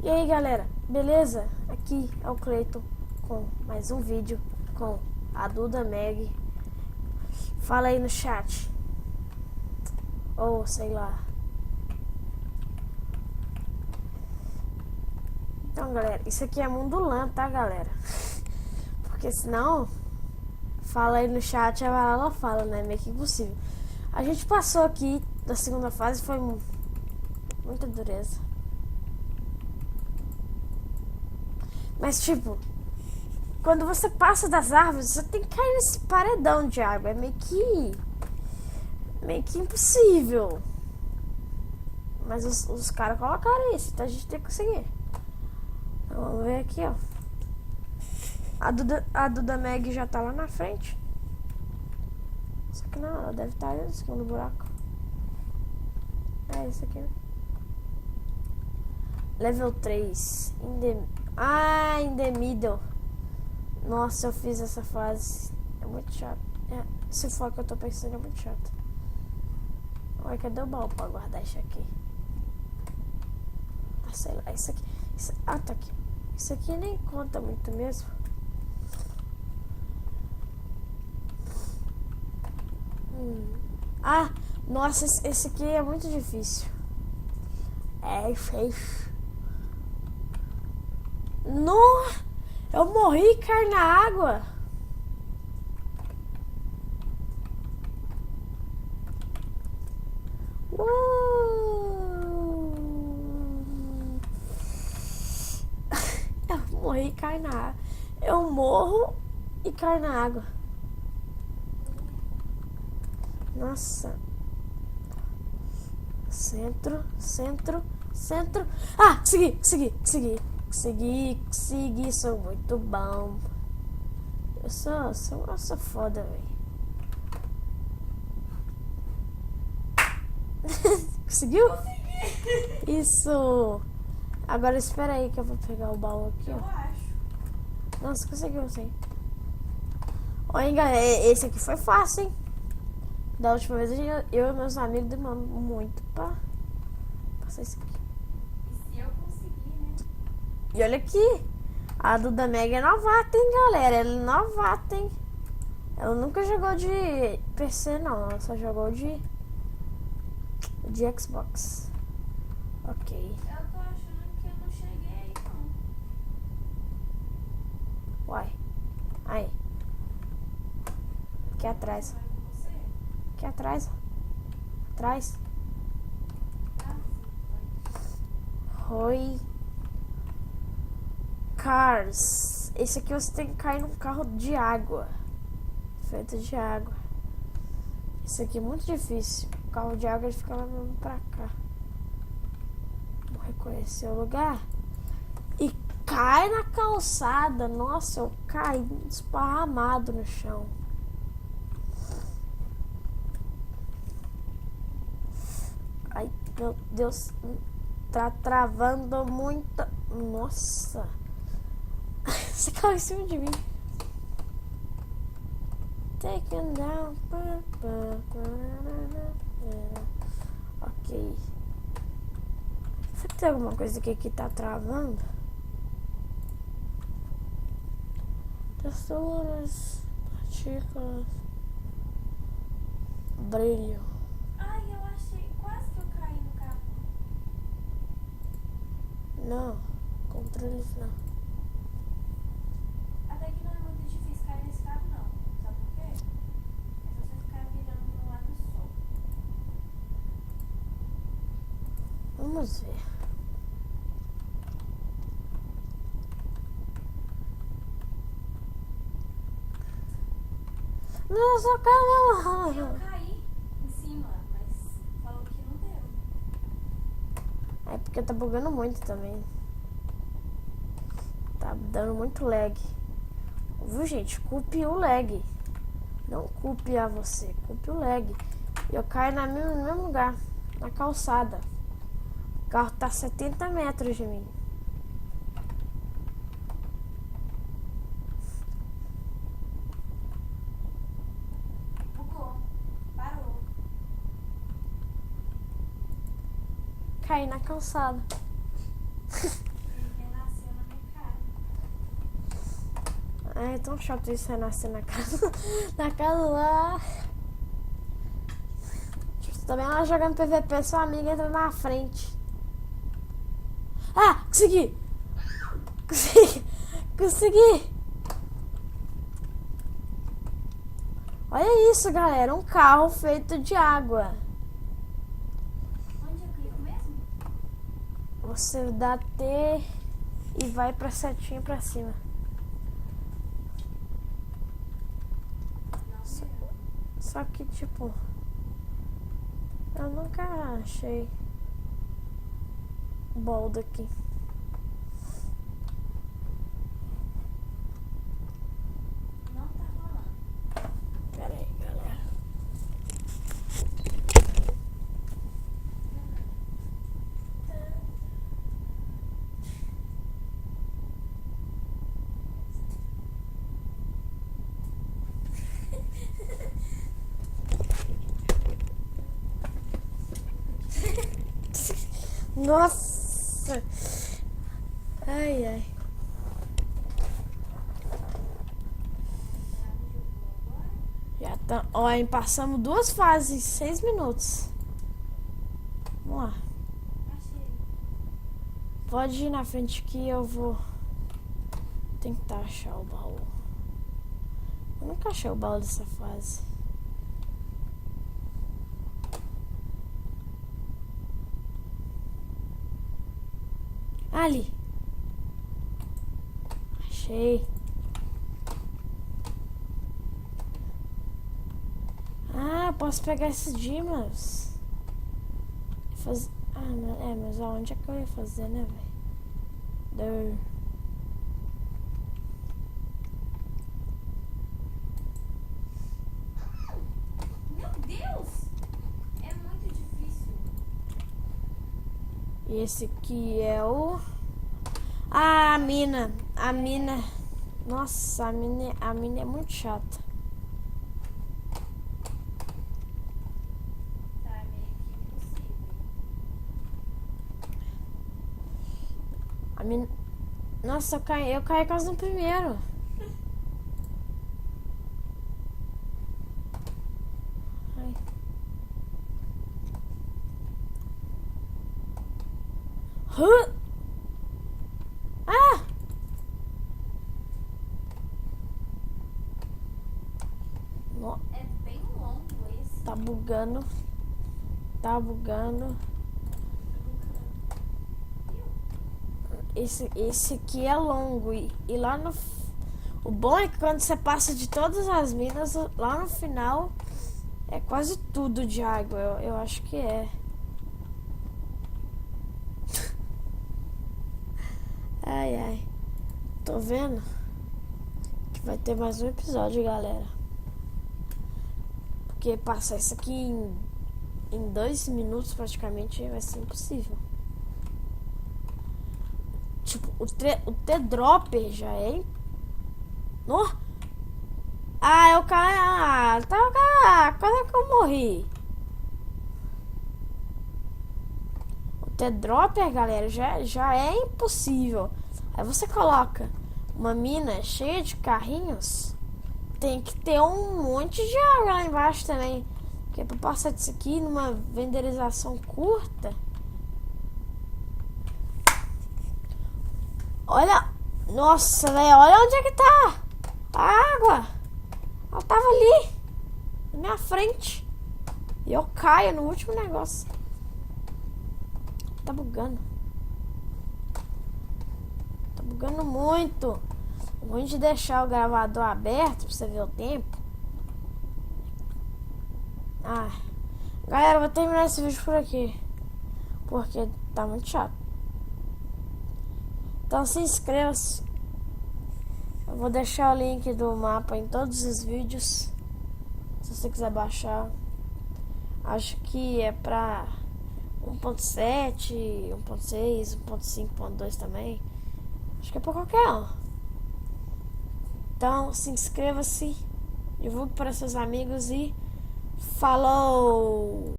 E aí galera, beleza? Aqui é o Cleiton com mais um vídeo com a Duda Meg. Fala aí no chat. Ou sei lá. Então galera, isso aqui é Mundo LAN, tá galera? Porque senão, fala aí no chat, ela fala, né? Meio que impossível. A gente passou aqui da segunda fase, foi muita dureza. Mas tipo, quando você passa das árvores, você tem que cair nesse paredão de água. É meio que impossível. Mas os caras colocaram isso, então a gente tem que conseguir. Então, vamos ver aqui, ó. A Duda Meg já tá lá na frente. Só que não, ela deve estar no segundo buraco. É esse aqui, né? Level 3. In the middle. Nossa, eu fiz essa fase. É muito chato. Se for o que eu tô pensando, é muito chato. Olha, cadê o baú pra guardar isso aqui? Ah, sei lá, isso aqui. Tá aqui. Isso aqui nem conta muito mesmo. Ah, nossa, esse aqui é muito difícil. É feio. Não! Eu morri e caí na água. Eu morri e caí na água. Eu morro e caio na água. Nossa. Centro. Ah, consegui, sou muito bom. Eu sou foda, velho. Conseguiu? Consegui! Isso! Agora espera aí que eu vou pegar o baú aqui, Eu ó. acho. Nossa, conseguiu sim. Olha, galera, esse aqui foi fácil, hein? Da última vez eu e meus amigos demoramos muito pra passar isso aqui. E se eu conseguir, né? E olha aqui, a Duda Meg é novata, hein, galera? Ela é novata, hein? Ela nunca jogou de PC, não. Ela só jogou de Xbox. Ok. Eu tô achando que eu não cheguei, não. Uai. Aí. Aqui atrás. Vai com você? Aqui atrás. Atrás. Ah, sim, Oi. Cars. Esse aqui você tem que cair num carro de água. Feito de água. Esse aqui é muito difícil. O carro de água ele fica lá pra cá. Vou reconhecer o lugar. E cai na calçada. Nossa, eu caí esparramado no chão. Ai, meu Deus. Tá travando muito. Nossa. Você caiu em cima de mim. Taken down. Ok. Será que tem alguma coisa aqui que tá travando? Texturas, partículas, brilho. Ai, eu achei. Quase que eu caí no carro. Não, controles não. Até que não é muito difícil cair nesse carro, não. Sabe por quê? É só você ficar virando pro lado só. Vamos ver. Nossa, Eu calma. caí em cima, mas falou que não deu. É porque tá bugando muito também. Tá dando muito lag. Viu, gente? Culpe o lag. Não culpe a você. Culpe o lag. Eu caio no mesmo lugar. Na calçada. O carro tá a 70 metros de mim. Bugou. Parou. Caí na calçada. É tão chato isso renascer na casa. Na casa lá. Tipo, também ela jogando PVP, sua amiga entra na frente. Ah, consegui! Consegui! Consegui! Olha isso, galera. Um carro feito de água. Onde eu clico mesmo? Você dá T e vai pra setinha pra cima. Não, melhor. Só que, tipo, eu nunca achei bol daqui. Não tá rolando. Pera aí, galera. Nossa! Ai, ai. Já tá. Olha, passamos 2 fases em 6 minutos. Vamos lá. Achei. Pode ir na frente que eu vou tentar achar o baú. Eu nunca achei o baú dessa fase. Ali. Achei. Ah, posso pegar esses dimas. Ah, não, mas aonde é que eu ia fazer, né, velho? Meu Deus! É muito difícil. E esse aqui é o... Ah, a mina. A mina... Nossa, a mina é muito chata. Tá meio que impossível. A mina... Nossa, eu caí quase no primeiro. Ai. Ah! É bem longo esse. Tá bugando. Tá bugando. Esse aqui é longo. E lá no... O bom é que quando você passa de todas as minas, lá no final é quase tudo de água. Eu acho que é. Ai, ai. Tô vendo que vai ter mais um episódio, galera. Porque passar isso aqui em 2 minutos praticamente vai ser impossível. Tipo, o T-Dropper já é... No? Ah, eu caí... Ah, quase que eu morri. O T-Dropper, galera, já é impossível. Aí você coloca uma mina cheia de carrinhos, tem que ter um monte de água lá embaixo também. Porque pra passar disso aqui numa renderização curta... Olha... Nossa, velho, olha onde é que tá a água. Ela tava ali, na minha frente. E eu caio no último negócio. Tá bugando. Tá bugando muito. Ruim de deixar o gravador aberto pra você ver o tempo. Ah, galera, eu vou terminar esse vídeo por aqui, porque tá muito chato. Então se inscreva-se. Eu vou deixar o link do mapa em todos os vídeos, se você quiser baixar. Acho que é pra 1.7, 1.6, 1.5, 1.2 também. Acho que é pra qualquer um. Então se inscreva-se, divulgue para seus amigos e falou!